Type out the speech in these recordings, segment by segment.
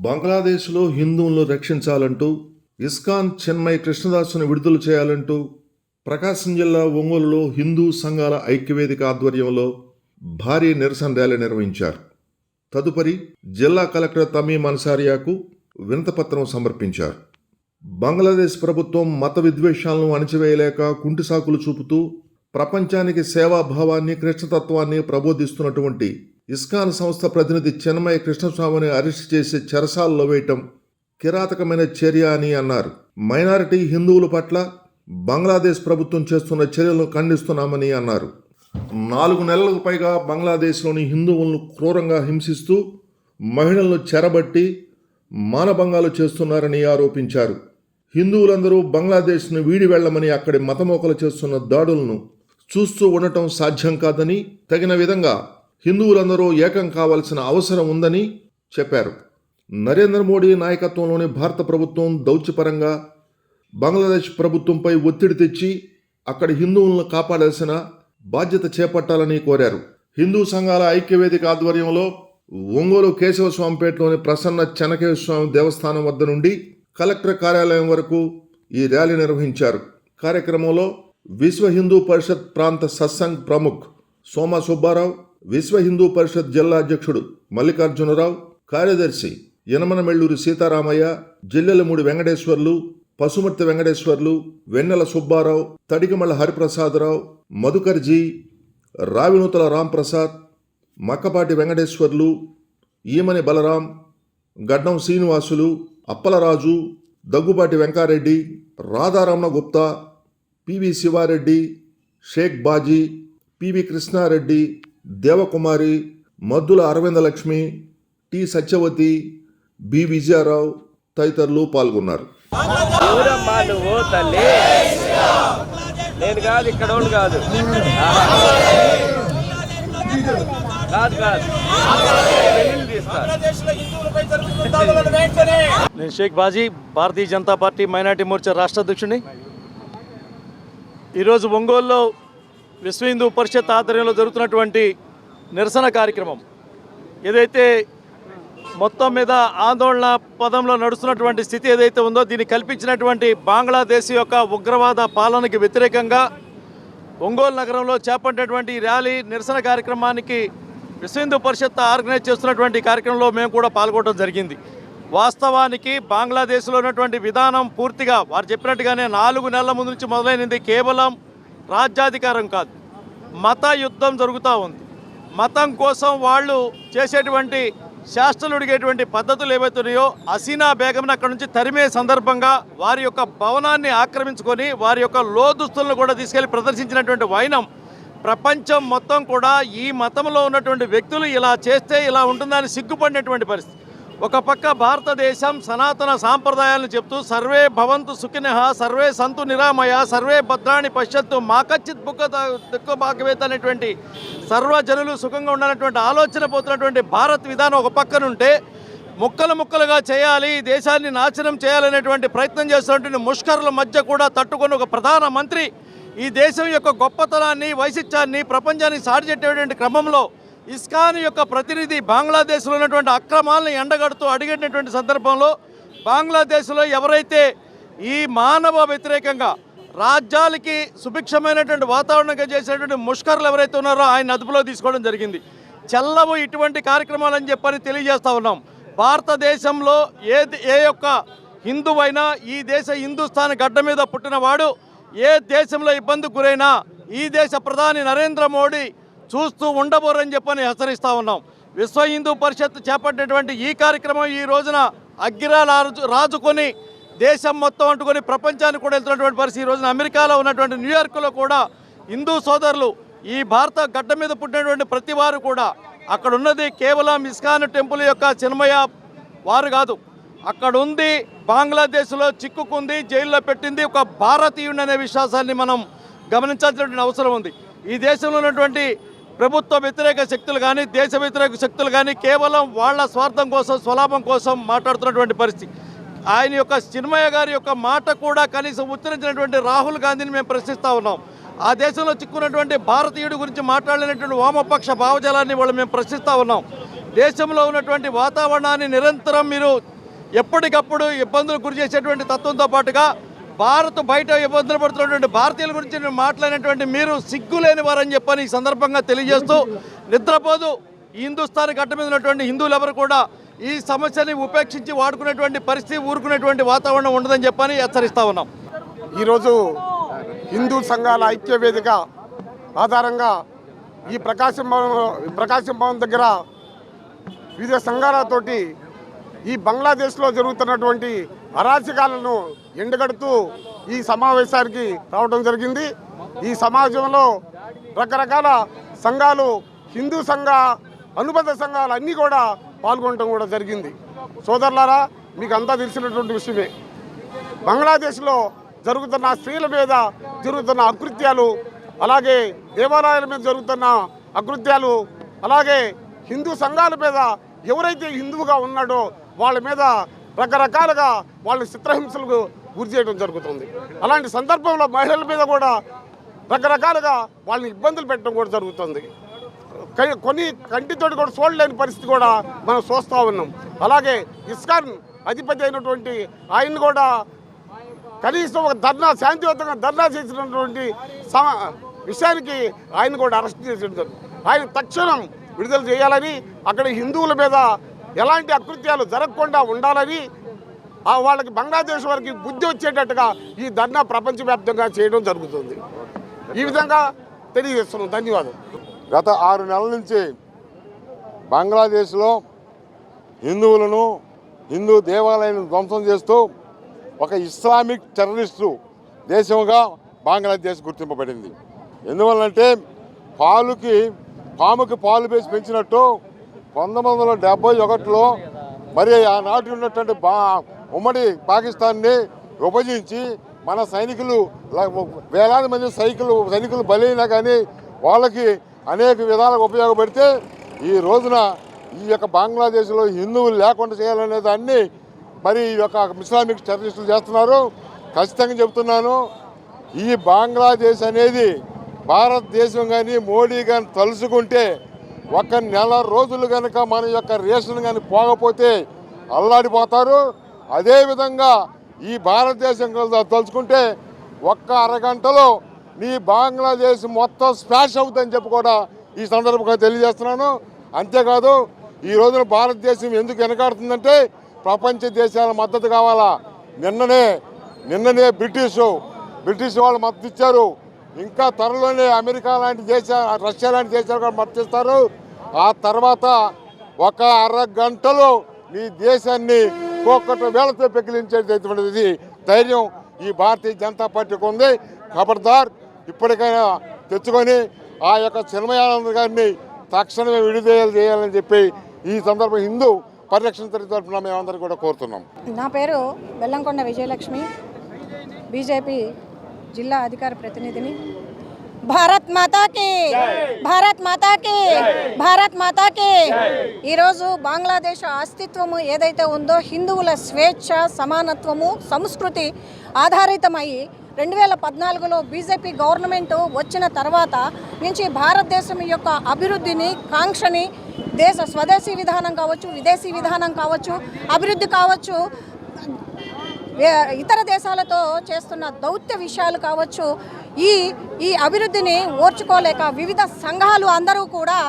బంగ్లాదేశ్లో హిందువులను రక్షించాలంటూ ఇస్కాన్ చిన్మయ్ కృష్ణదాసును విడుదల చేయాలంటూ ప్రకాశం జిల్లా ఒంగోలులో హిందూ సంఘాల ఐక్యవేదిక ఆధ్వర్యంలో భారీ నిరసన ర్యాలీ నిర్వహించారు. తదుపరి జిల్లా కలెక్టర్ తమీం అన్సారియాకు వినతిపత్రం సమర్పించారు. బంగ్లాదేశ్ ప్రభుత్వం మత విద్వేషాలను అణచివేయలేక కుంటిసాకులు చూపుతూ ప్రపంచానికి సేవాభావాన్ని కృష్ణతత్వాన్ని ప్రబోధిస్తున్నటువంటి ఇస్కాన్ సంస్థ ప్రతినిధి చిన్మయ్ కృష్ణస్వామిని అరెస్ట్ చేసి చెరసాలలో వేయటం కిరాతకమైన చర్య అని అన్నారు. మైనారిటీ హిందువుల పట్ల బంగ్లాదేశ్ ప్రభుత్వం చేస్తున్న చర్యలను ఖండిస్తున్నామని అన్నారు. 4 నెలలకు పైగా బంగ్లాదేశ్లోని హిందువులను క్రూరంగా హింసిస్తూ మహిళలను చెరబట్టి మానభంగాలు చేస్తున్నారని ఆరోపించారు. హిందువులందరూ బంగ్లాదేశ్ను వీడి వెళ్లమని అక్కడి మతమోకలు చేస్తున్న దాడులను చూస్తూ ఉండటం సాధ్యం కాదని, తగిన విధంగా హిందువులందరూ ఏకం కావాల్సిన అవసరం ఉందని చెప్పారు. నరేంద్ర మోడీ నాయకత్వంలోని భారత ప్రభుత్వం దౌత్యపరంగా బంగ్లాదేశ్ ప్రభుత్వంపై ఒత్తిడి తెచ్చి అక్కడి హిందువులను కాపాడాల్సిన బాధ్యత చేపట్టాలని కోరారు. హిందూ సంఘాల ఐక్యవేదిక ఆధ్వర్యంలో ఒంగోలు కేశవస్వామిపేటలోని ప్రసన్న చెనకేశ్వరస్వామి దేవస్థానం వద్ద నుండి కలెక్టర్ కార్యాలయం వరకు ఈ ర్యాలీ నిర్వహించారు. కార్యక్రమంలో విశ్వ హిందూ పరిషత్ ప్రాంత సత్సంగ్ ప్రముఖ్ సోమ సుబ్బారావు, విశ్వ హిందూ పరిషత్ జిల్లా అధ్యక్షుడు మల్లికార్జునరావు, కార్యదర్శి యనమనమెళ్ళూరి సీతారామయ్య, జిల్లెలమూడి వెంకటేశ్వర్లు, పసుమర్తి వెంకటేశ్వర్లు, వెన్నెల సుబ్బారావు, తడికమళ్ళ హరిప్రసాదరావు, మధుకర్జీ, రావినూతల రాంప్రసాద్, మక్కపాటి వెంకటేశ్వర్లు, ఈమని బలరాం, గడ్డం శ్రీనివాసులు, అప్పలరాజు, దగ్గుపాటి వెంకారెడ్డి, రాధారమణ గుప్తా, పివి శివారెడ్డి, షేక్ బాజీ, పివి కృష్ణారెడ్డి, దేవకుమారి, మద్దుల అరవిందలక్ష్మి, టి సత్యవతి, బి విజయారావు తదితరులు పాల్గొన్నారు. నేను కాదు, ఇక్కడ కాదు, నేను షేక్ బాజీ, భారతీయ జనతా పార్టీ మైనార్టీ మోర్చా రాష్ట్ర అధ్యక్షుడిని. ఈరోజు ఒంగోలులో విశ్వ హిందూ పరిషత్ ఆధ్వర్యంలో జరుగుతున్నటువంటి నిరసన కార్యక్రమం ఏదైతే మొత్తం మీద ఆందోళన పదంలో నడుస్తున్నటువంటి స్థితి ఏదైతే ఉందో దీన్ని కల్పించినటువంటి బంగ్లాదేశ్ యొక్క ఉగ్రవాద పాలనకి వ్యతిరేకంగా ఒంగోలు నగరంలో చేపట్టినటువంటి ర్యాలీ నిరసన కార్యక్రమానికి విశ్వ హిందూ పరిషత్ ఆర్గనైజ్ చేస్తున్నటువంటి కార్యక్రమంలో మేము కూడా పాల్గొనడం జరిగింది. వాస్తవానికి బంగ్లాదేశ్లో ఉన్నటువంటి విధానం పూర్తిగా వారు చెప్పినట్టుగానే 4 నెలల ముందు నుంచి మొదలైనది కేవలం రాజ్యాధికారం కాదు, మత యుద్ధం జరుగుతూ ఉంది. మతం కోసం వాళ్ళు చేసేటువంటి శాస్త్రాలు అడిగేటువంటి పద్ధతులు ఏవైతున్నాయో హసీనా బేగంని అక్కడ నుంచి తరిమే సందర్భంగా వారి యొక్క భవనాన్ని ఆక్రమించుకొని వారి యొక్క లోదుస్తులను కూడా తీసుకెళ్లి ప్రదర్శించినటువంటి వైనం ప్రపంచం మొత్తం కూడా ఈ మతంలో ఉన్నటువంటి వ్యక్తులు ఇలా చేస్తే ఇలా ఉంటుందని సిగ్గుపడినటువంటి పరిస్థితి. ఒక పక్క భారతదేశం సనాతన సాంప్రదాయాలను చెప్తూ సర్వే భవంతు సుఖినః, సర్వే సంతు నిరామయ, సర్వే భద్రాణి పశ్యత్తు, మాకచ్చిత్ దుఃఖభాగ్యవేత అనేటువంటి సర్వజనులు సుఖంగా ఉండాలనేటువంటి ఆలోచన పోతున్నటువంటి భారత్ విధానం ఒక పక్కనుంటే ముక్కలు ముక్కలుగా చేయాలి, దేశాన్ని నాశనం చేయాలనేటువంటి ప్రయత్నం చేస్తున్నటువంటి ముష్కరుల మధ్య కూడా తట్టుకొని ఒక ప్రధానమంత్రి ఈ దేశం యొక్క గొప్పతనాన్ని వైశిష్ట్యాన్ని ప్రపంచానికి సాటిచెట్టేటువంటి క్రమంలో ఇస్కాన్ యొక్క ప్రతినిధి బంగ్లాదేశ్లో ఉన్నటువంటి అక్రమాలను ఎండగడుతూ అడిగేటటువంటి సందర్భంలో బంగ్లాదేశ్లో ఎవరైతే ఈ మానవ వ్యతిరేకంగా రాజ్యాలకి సుభిక్షమైనటువంటి వాతావరణంగా చేసేటువంటి ముష్కర్లు ఎవరైతే ఉన్నారో ఆయన అదుపులో తీసుకోవడం జరిగింది. చెల్లవు ఇటువంటి కార్యక్రమాలని చెప్పని తెలియజేస్తూ ఉన్నాం. భారతదేశంలో ఏ యొక్క హిందువైనా ఈ దేశ హిందుస్థాన్ గడ్డ మీద పుట్టినవాడు ఏ దేశంలో ఇబ్బందికి గురైనా ఈ దేశ ప్రధాని నరేంద్ర మోడీ చూస్తూ ఉండబోరని చెప్పని హెచ్చరిస్తూ ఉన్నాం. విశ్వ హిందూ పరిషత్ చేపట్టినటువంటి ఈ కార్యక్రమం ఈ రోజున అగ్గిరాలు రాజుకొని దేశం మొత్తం అంటుకొని ప్రపంచానికి కూడా వెళ్తున్నటువంటి పరిస్థితి. ఈ రోజున అమెరికాలో ఉన్నటువంటి న్యూయార్క్లో కూడా హిందూ సోదరులు ఈ భారత గడ్డ మీద పుట్టినటువంటి ప్రతి వారు కూడా అక్కడ ఉన్నది కేవలం ఇస్కాన్ టెంపుల్ యొక్క చిన్మయ వారు కాదు, అక్కడ ఉంది బంగ్లాదేశ్లో చిక్కుకుంది, జైల్లో పెట్టింది ఒక భారతీయుడు అనే విశ్వాసాన్ని మనం గమనించాల్సినటువంటి అవసరం ఉంది. ఈ దేశంలో ఉన్నటువంటి ప్రభుత్వ వ్యతిరేక శక్తులు కానీ దేశ వ్యతిరేక శక్తులు కానీ కేవలం వాళ్ళ స్వార్థం కోసం స్వలాభం కోసం మాట్లాడుతున్నటువంటి పరిస్థితి. ఆయన యొక్క చిన్మయ గారి యొక్క మాట కూడా కనీసం ఉచ్చరించినటువంటి రాహుల్ గాంధీని మేము ప్రశ్నిస్తూ ఉన్నాం. ఆ దేశంలో చిక్కున్నటువంటి భారతీయుడి గురించి మాట్లాడినటువంటి వామపక్ష భావజాలాన్ని వాళ్ళు మేము ప్రశ్నిస్తూ ఉన్నాం. దేశంలో ఉన్నటువంటి వాతావరణాన్ని నిరంతరం మీరు ఎప్పటికప్పుడు ఇబ్బందులు గురి చేసేటువంటి తత్వంతో పాటుగా భారత్ బయట ఇబ్బందులు పడుతున్నటువంటి భారతీయుల గురించి నేను మాట్లాడినటువంటి మీరు సిగ్గులేని వారని చెప్పని ఈ సందర్భంగా తెలియజేస్తూ నిద్రపోదు హిందుస్థాన్ గడ్డ మీద ఉన్నటువంటి హిందువులు ఎవరు కూడా ఈ సమస్యని ఉపేక్షించి వాడుకునేటువంటి పరిస్థితి ఊరుకునేటువంటి వాతావరణం ఉండదని చెప్పని హెచ్చరిస్తా ఉన్నాం. ఈరోజు హిందూ సంఘాల ఐక్య వేదిక ఆధారంగా ఈ ప్రకాశం భవన్ దగ్గర వివిధ సంఘాలతోటి ఈ బంగ్లాదేశ్లో జరుగుతున్నటువంటి అరాచకాలను ఎండగడుతూ ఈ సమావేశానికి రావడం జరిగింది. ఈ సమాజంలో రకరకాల సంఘాలు, హిందూ సంఘ అనుబంధ సంఘాలు అన్నీ కూడా పాల్గొనడం కూడా జరిగింది. సోదరులారా, మీకు అంతా తెలిసినటువంటి విషయమే. బంగ్లాదేశ్లో జరుగుతున్న స్త్రీల మీద జరుగుతున్న అకృత్యాలు, అలాగే దేవాలయాల మీద జరుగుతున్న అకృత్యాలు, అలాగే హిందూ సంఘాల మీద ఎవరైతే హిందువుగా ఉన్నాడో వాళ్ళ మీద రకరకాలుగా వాళ్ళని చిత్రహింసలకు గురి చేయడం జరుగుతుంది. అలాంటి సందర్భంలో మహిళల మీద కూడా రకరకాలుగా వాళ్ళని ఇబ్బందులు పెట్టడం కూడా జరుగుతుంది. కొన్ని కంటితోటి కూడా చూడలేని పరిస్థితి కూడా మనం చూస్తూ ఉన్నాం. అలాగే ఇస్కాన్ అధిపతి అయినటువంటి ఆయన్ని కూడా కనీసం ఒక శాంతియుతంగా ధర్నా చేసినటువంటి విషయానికి ఆయన కూడా అరెస్ట్ చేసి ఆయన తక్షణం విడుదల చేయాలని, అక్కడ హిందువుల మీద ఎలాంటి అకృత్యాలు జరగకుండా ఉండాలని, వాళ్ళకి బంగ్లాదేశ్ వారికి బుద్ధి వచ్చేటట్టుగా ఈ ధర్నా ప్రపంచవ్యాప్తంగా చేయడం జరుగుతుంది. ఈ విధంగా తెలియజేస్తున్నాం. ధన్యవాదాలు. గత 6 నెలల నుంచి బంగ్లాదేశ్లో హిందువులను, హిందూ దేవాలయాలను ధ్వంసం చేస్తూ ఒక ఇస్లామిక్ టెర్రరిస్టు దేశంగా బంగ్లాదేశ్ గుర్తింపబడింది. ఎందువల్లంటే పాముకి పాలు వేసి పెంచినట్టు 1971లో మరి ఆనాటి ఉన్నటువంటి ఉమ్మడి పాకిస్తాన్ని విభజించి మన సైనికులు వేలాది మంది సైనికులు బలైనా కానీ వాళ్ళకి అనేక విధాలుగా ఉపయోగపడితే ఈ రోజున ఈ యొక్క బంగ్లాదేశ్లో హిందువులు లేకుండా చేయాలనే దాన్ని మరి ఈ యొక్క ఇస్లామిక్ టెర్రరిస్టులు చేస్తున్నారు. ఖచ్చితంగా చెబుతున్నాను, ఈ బంగ్లాదేశ్ అనేది భారతదేశం కానీ మోడీ కానీ తలుసుకుంటే 1 నెల రోజులు కనుక మన యొక్క రేషన్ కానీ పోకపోతే అల్లాడిపోతారు. అదేవిధంగా ఈ భారతదేశం తలుచుకుంటే 1 అరగంటలో నీ బంగ్లాదేశ్ మొత్తం స్పాష్ అవుతుందని చెప్పి కూడా ఈ సందర్భంగా తెలియజేస్తున్నాను. అంతేకాదు, ఈ రోజున భారతదేశం ఎందుకు వెనకాడుతుందంటే ప్రపంచ దేశాల మద్దతు కావాలా. నిన్ననే బ్రిటిష్ వాళ్ళు మద్దతు ఇచ్చారు. ఇంకా త్వరలోనే అమెరికా లాంటి రష్యా లాంటి దేశాలు కూడా మద్దతు ఇస్తారు. ఆ తర్వాత 1 అరగంటలో నీ దేశాన్ని ఒక్కొక్క వేలతో పెకిలించేటటువంటిది ధైర్యం ఈ భారతీయ జనతా పార్టీకి ఉంది. ఖబర్దార్, ఇప్పటికైనా తెచ్చుకొని ఆ యొక్క చిన్మయానంద గారిని తక్షణమే విడుదల చేయాలని చెప్పి ఈ సందర్భం హిందూ పరిరక్షణ తరఫున మేమందరం కూడా కోరుతున్నాం. నా పేరు బెల్లంకొండ విజయలక్ష్మి, బీజేపీ జిల్లా అధికార ప్రతినిధిని. భారత్ మాతాకి, భారత్ మాతాకి, భారత్ మాతాకి. ఈరోజు బంగ్లాదేశ్ అస్తిత్వము ఏదైతే ఉందో హిందువుల స్వేచ్ఛ, సమానత్వము, సంస్కృతి ఆధారితమయ్యి 2014లో బీజేపీ గవర్నమెంట్ వచ్చిన తర్వాత నుంచి భారతదేశం యొక్క అభివృద్ధిని, కాంక్షని, స్వదేశీ విధానం కావచ్చు, విదేశీ విధానం కావచ్చు, అభివృద్ధి కావచ్చు, ఇతర దేశాలతో చేస్తున్న దౌత్య విషయాలు కావచ్చు, ఈ అభివృద్ధిని ఓర్చుకోలేక వివిధ సంఘాలు అందరూ కూడా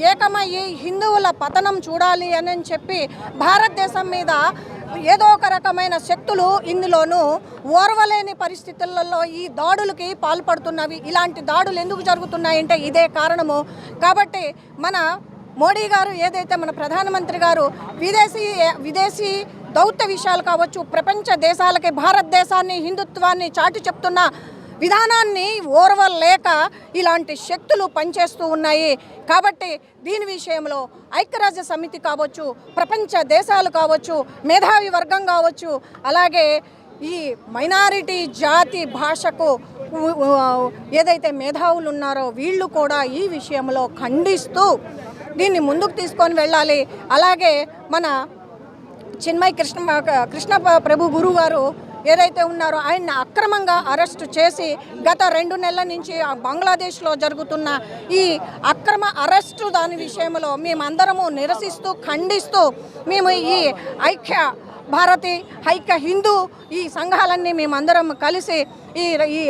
ఏకమయ్యి హిందువుల పతనం చూడాలి అని చెప్పి భారతదేశం మీద ఏదో ఒక రకమైన శక్తులు ఇందులోనూ ఓర్వలేని పరిస్థితులలో ఈ దాడులకి పాల్పడుతున్నవి. ఇలాంటి దాడులు ఎందుకు జరుగుతున్నాయంటే ఇదే కారణము. కాబట్టి మన మోడీ గారు ఏదైతే మన ప్రధానమంత్రి గారు విదేశీ దౌత్య విషయాలు కావచ్చు, ప్రపంచ దేశాలకి భారతదేశాన్ని, హిందుత్వాన్ని చాటి చెప్తున్న విధానాన్ని ఓర్వలేక ఇలాంటి శక్తులు పనిచేస్తూ ఉన్నాయి. కాబట్టి దీని విషయంలో ఐక్యరాజ్య సమితి కావచ్చు, ప్రపంచ దేశాలు కావచ్చు, మేధావి వర్గం కావచ్చు, అలాగే ఈ మైనారిటీ జాతి భాషకు ఏదైతే మేధావులు ఉన్నారో వీళ్ళు కూడా ఈ విషయంలో ఖండిస్తూ దీన్ని ముందుకు తీసుకొని వెళ్ళాలి. అలాగే మన చిన్మయ్ కృష్ణ ప్రభు గురువు గారు ఏదైతే ఉన్నారో ఆయన్ని అక్రమంగా అరెస్టు చేసి గత 2 నెలల నుంచి బంగ్లాదేశ్లో జరుగుతున్న ఈ అక్రమ అరెస్టు దాని విషయంలో మేమందరము నిరసిస్తూ ఖండిస్తూ మేము ఈ ఐక్య భారతి ఐక్య హిందూ ఈ సంఘాలన్నీ మేమందరం కలిసి ఈ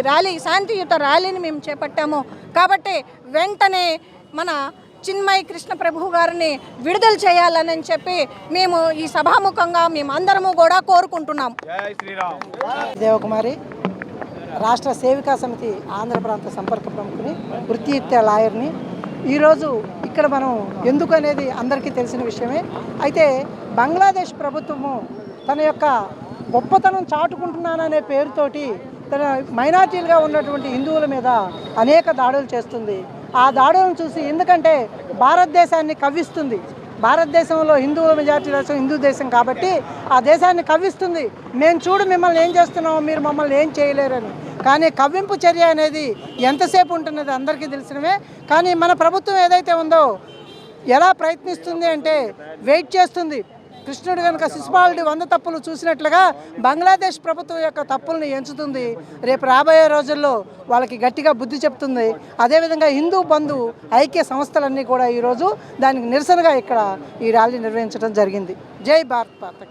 ర్యాలీ శాంతియుత ర్యాలీని మేము చేపట్టాము. కాబట్టి వెంటనే మన చిన్మయ్ కృష్ణ ప్రభు గారిని విడుదల చేయాలని చెప్పి మేము ఈ సభాముఖంగా మేమందరము కూడా కోరుకుంటున్నాం. దేవకుమారి, రాష్ట్ర సేవికా సమితి ఆంధ్ర ప్రాంత సంపర్క ప్రముఖుని, వృత్తిరీత్యా లాయర్ని. ఈరోజు ఇక్కడ మనం ఎందుకు అనేది అందరికీ తెలిసిన విషయమే. అయితే బంగ్లాదేశ్ ప్రభుత్వము తన యొక్క గొప్పతనం చాటుకుంటున్నాననే పేరుతోటి తన మైనార్టీలుగా ఉన్నటువంటి హిందువుల మీద అనేక దాడులు చేస్తుంది. ఆ దాడులను చూసి, ఎందుకంటే భారతదేశాన్ని కవ్విస్తుంది, భారతదేశంలో హిందువుల మెజార్టీ దేశం హిందూ దేశం కాబట్టి ఆ దేశాన్ని కవ్విస్తుంది. మేము చూడు మిమ్మల్ని ఏం చేస్తున్నామో, మీరు మమ్మల్ని ఏం చేయలేరని. కానీ కవ్వింపు చర్య అనేది ఎంతసేపు ఉంటున్నది అందరికీ తెలిసినవే. కానీ మన ప్రభుత్వం ఏదైతే ఉందో ఎలా ప్రయత్నిస్తుంది అంటే వెయిట్ చేస్తుంది. కృష్ణుడు కనుక శిశుపాలుడి 100 తప్పులు చూసినట్లుగా బంగ్లాదేశ్ ప్రభుత్వం యొక్క తప్పుల్ని ఎంచుతుంది. రేపు రాబోయే రోజుల్లో వాళ్ళకి గట్టిగా బుద్ధి చెప్తుంది. అదేవిధంగా హిందూ బంధు ఐక్య సంస్థలన్నీ కూడా ఈరోజు దానికి నిరసనగా ఇక్కడ ఈ ర్యాలీ నిర్వహించడం జరిగింది. జై భారత్ మాత.